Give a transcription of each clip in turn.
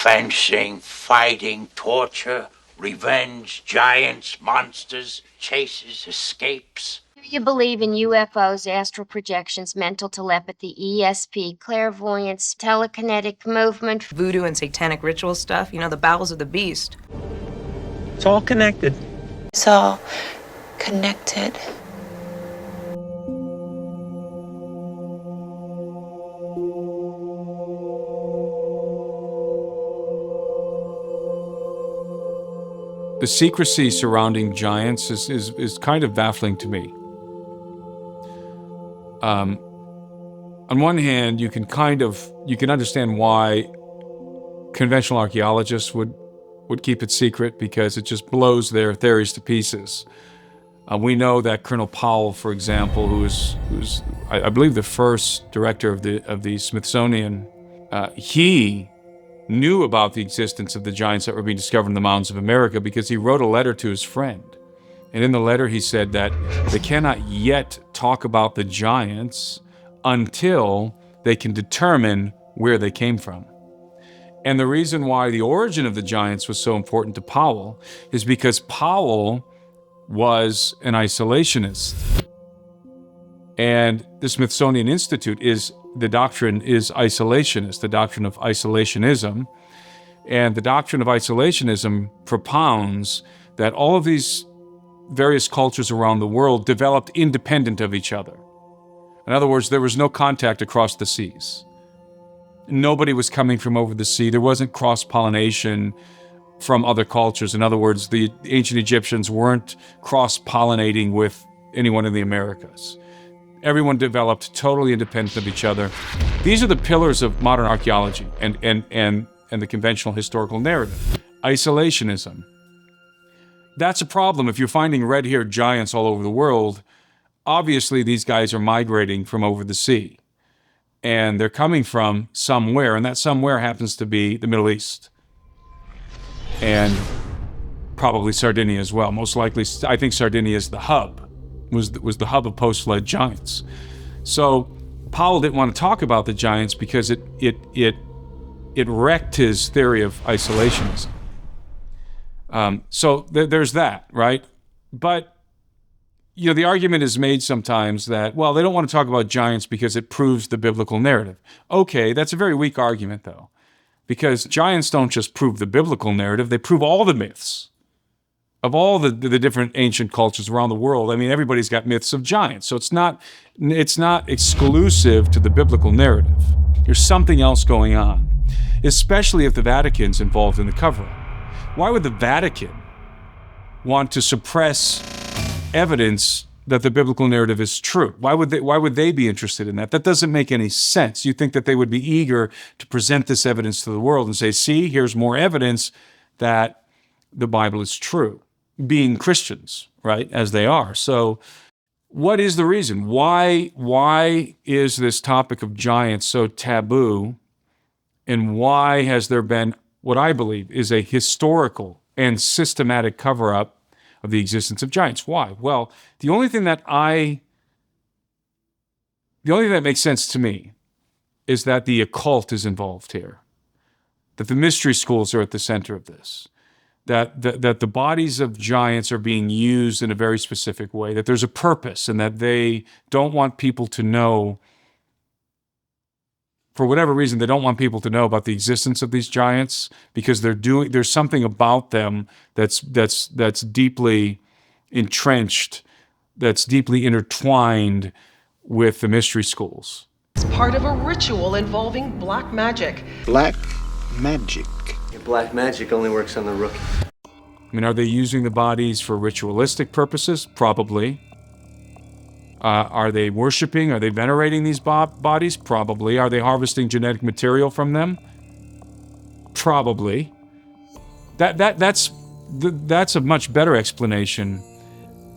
Fencing, fighting, torture, revenge, giants, monsters, chases, escapes. Do you believe in UFOs, astral projections, mental telepathy, ESP, clairvoyance, telekinetic movement? Voodoo and satanic ritual stuff, the bowels of the beast. It's all connected. It's all connected. The secrecy surrounding giants is kind of baffling to me. On one hand, you can understand why conventional archaeologists would keep it secret, because it just blows their theories to pieces. We know that Colonel Powell, for example, who's I believe the first director of the Smithsonian, he knew about the existence of the giants that were being discovered in the mountains of America because he wrote a letter to his friend. And in the letter he said that they cannot yet talk about the giants until they can determine where they came from. And the reason why the origin of the giants was so important to Powell is because Powell was an isolationist. And the Smithsonian Institute the doctrine is isolationist, the doctrine of isolationism. And the doctrine of isolationism propounds that all of these various cultures around the world developed independent of each other. In other words, there was no contact across the seas. Nobody was coming from over the sea. There wasn't cross-pollination from other cultures. In other words, the ancient Egyptians weren't cross-pollinating with anyone in the Americas. Everyone developed totally independent of each other. These are the pillars of modern archaeology and the conventional historical narrative. Isolationism. That's a problem. If you're finding red-haired giants all over the world, obviously these guys are migrating from over the sea. And they're coming from somewhere, and that somewhere happens to be the Middle East. And probably Sardinia as well. Most likely, I think Sardinia is the hub. Was the hub of post-flood giants. So Powell didn't want to talk about the giants because it wrecked his theory of isolationism. So there's that, right? But the argument is made sometimes that, well, they don't want to talk about giants because it proves the biblical narrative. Okay, that's a very weak argument, though, because giants don't just prove the biblical narrative; they prove all the myths of all the different ancient cultures around the world. I mean, everybody's got myths of giants, so it's not exclusive to the biblical narrative. There's something else going on, especially if the Vatican's involved in the cover-up. Why would the Vatican want to suppress evidence that the biblical narrative is true? Why would they be interested in that? That doesn't make any sense. You think that they would be eager to present this evidence to the world and say, see, here's more evidence that the Bible is true, being Christians, right, as they are. So what is the reason? Why is this topic of giants so taboo? And why has there been what I believe is a historical and systematic cover-up of the existence of giants? Why? Well, the only thing that makes sense to me is that the occult is involved here, that the mystery schools are at the center of this, that the bodies of giants are being used in a very specific way, that there's a purpose, and that they don't want people to know, for whatever reason, they don't want people to know about the existence of these giants because there's something about them that's deeply entrenched, that's deeply intertwined with the mystery schools. It's part of a ritual involving black magic. Black magic. Black magic only works on the rookie. I mean, are they using the bodies for ritualistic purposes? Probably. Are they worshiping? Are they venerating these bodies? Probably. Are they harvesting genetic material from them? Probably. That's a much better explanation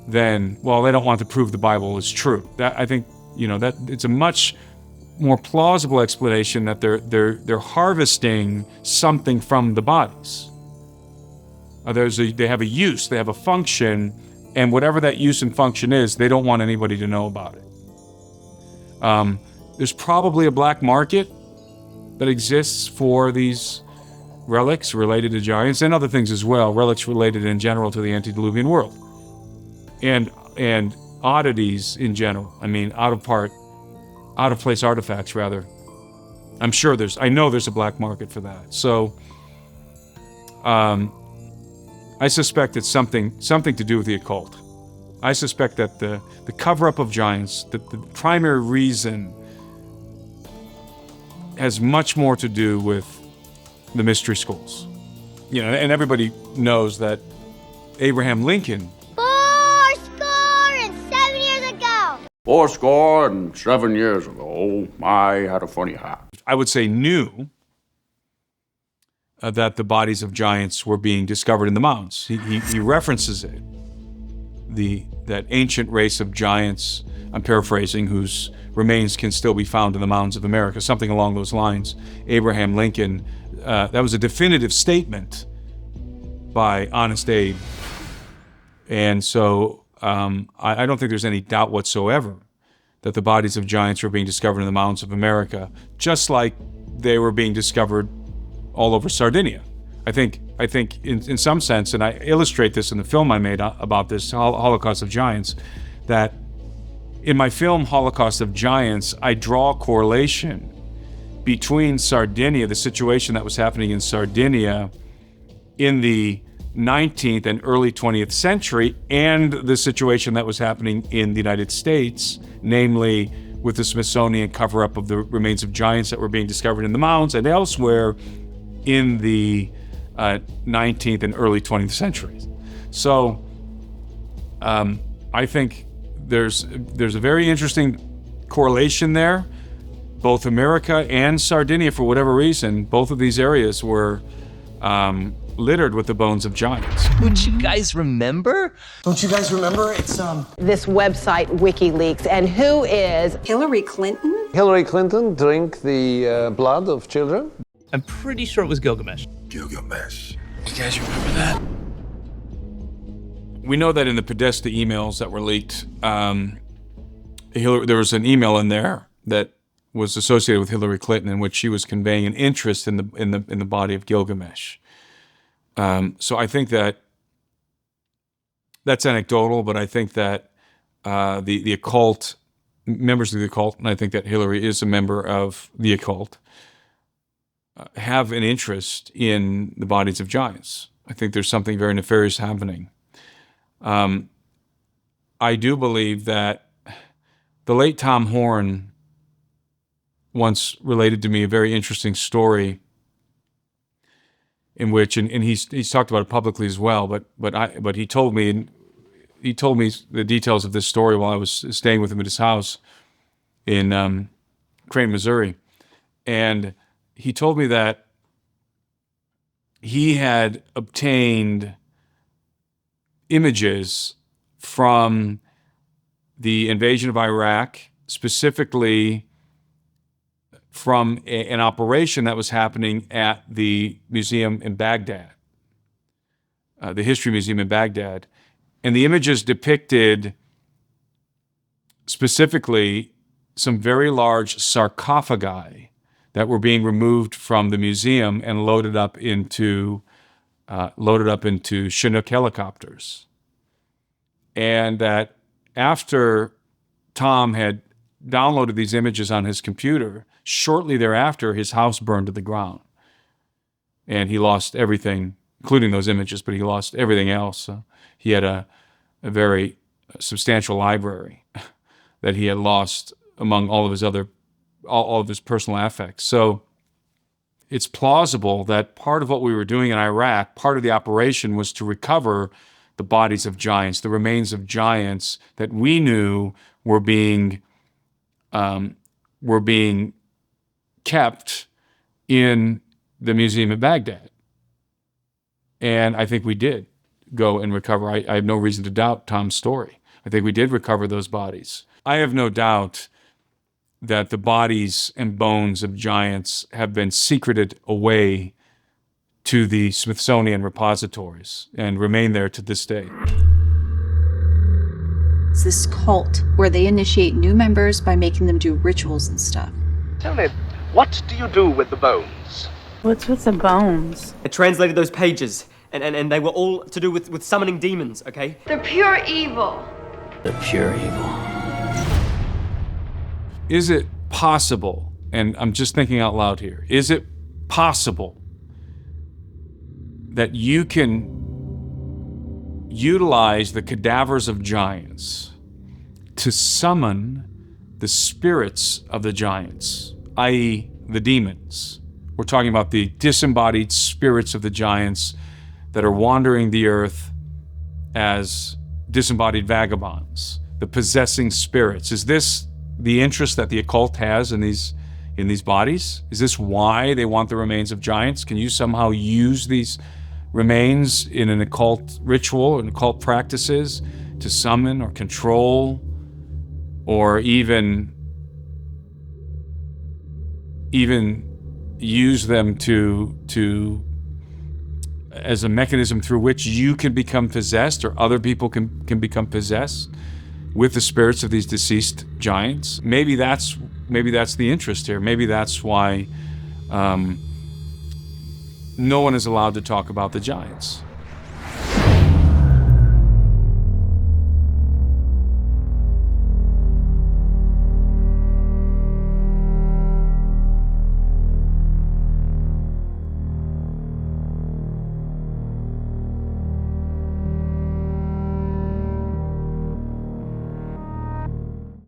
than, well, they don't want to prove the Bible is true. I think that it's a much more plausible explanation that they're harvesting something from the bodies. They have a use, they have a function, and whatever that use and function is, they don't want anybody to know about it. There's probably a black market that exists for these relics related to giants and other things as well, relics related in general to the antediluvian world. And oddities in general. I mean, out of place artifacts, rather. I know there's a black market for that. So, I suspect it's something to do with the occult. I suspect that the cover-up of giants, the primary reason, has much more to do with the mystery schools. You know, and everybody knows that Abraham Lincoln 407 years ago, I had a funny hat. I would say knew that the bodies of giants were being discovered in the mountains. He references it. That ancient race of giants, I'm paraphrasing, whose remains can still be found in the mountains of America, something along those lines. Abraham Lincoln, that was a definitive statement by Honest Abe. And so I don't think there's any doubt whatsoever that the bodies of giants were being discovered in the mountains of America, just like they were being discovered all over Sardinia. I think in some sense, and I illustrate this in the film I made about this, Holocaust of Giants, that in my film Holocaust of Giants, I draw a correlation between Sardinia, the situation that was happening in Sardinia in the 19th and early 20th century, and the situation that was happening in the United States, namely with the Smithsonian cover-up of the remains of giants that were being discovered in the mountains and elsewhere in the 19th and early 20th centuries. So I think there's a very interesting correlation there. Both America and Sardinia, for whatever reason, both of these areas were littered with the bones of giants. Don't you guys remember? Don't you guys remember? It's this website, WikiLeaks, and who is Hillary Clinton? Hillary Clinton drink the blood of children? I'm pretty sure it was Gilgamesh. Gilgamesh. You guys remember that? We know that in the Podesta emails that were leaked, there was an email in there that was associated with Hillary Clinton in which she was conveying an interest in the body of Gilgamesh. So I think that that's anecdotal, but I think that the occult, members of the occult, and I think that Hillary is a member of the occult, have an interest in the bodies of giants. I think there's something very nefarious happening. I do believe that the late Tom Horn once related to me a very interesting story in which, and he's talked about it publicly as well, but he told me the details of this story while I was staying with him at his house in Crane, Missouri, and he told me that he had obtained images from the invasion of Iraq, specifically from an operation that was happening at the museum in Baghdad, the History Museum in Baghdad. And the images depicted specifically some very large sarcophagi that were being removed from the museum and loaded up into Chinook helicopters. And that after Tom had downloaded these images on his computer, shortly thereafter, his house burned to the ground. And he lost everything, including those images, but he lost everything else. He had a very substantial library that he had lost among all of his personal affects. So it's plausible that part of what we were doing in Iraq, part of the operation was to recover the bodies of giants, the remains of giants that we knew were being kept in the museum at Baghdad. And I think we did go and recover. I have no reason to doubt Tom's story. I think we did recover those bodies. I have no doubt that the bodies and bones of giants have been secreted away to the Smithsonian repositories and remain there to this day. It's this cult where they initiate new members by making them do rituals and stuff. Tell me, what do you do with the bones? What's with the bones? I translated those pages, and they were all to do with summoning demons, okay? They're pure evil. The pure evil. Is it possible, and I'm just thinking out loud here, is it possible that you can utilize the cadavers of giants to summon the spirits of the giants, i.e. the demons? We're talking about the disembodied spirits of the giants that are wandering the earth as disembodied vagabonds, the possessing spirits. Is this the interest that the occult has in these bodies? Is this why they want the remains of giants? Can you somehow use these remains in an occult ritual and occult practices to summon or control, or even use them to as a mechanism through which you can become possessed, or other people can become possessed with the spirits of these deceased giants? Maybe that's the interest here. Maybe that's why no one is allowed to talk about the giants.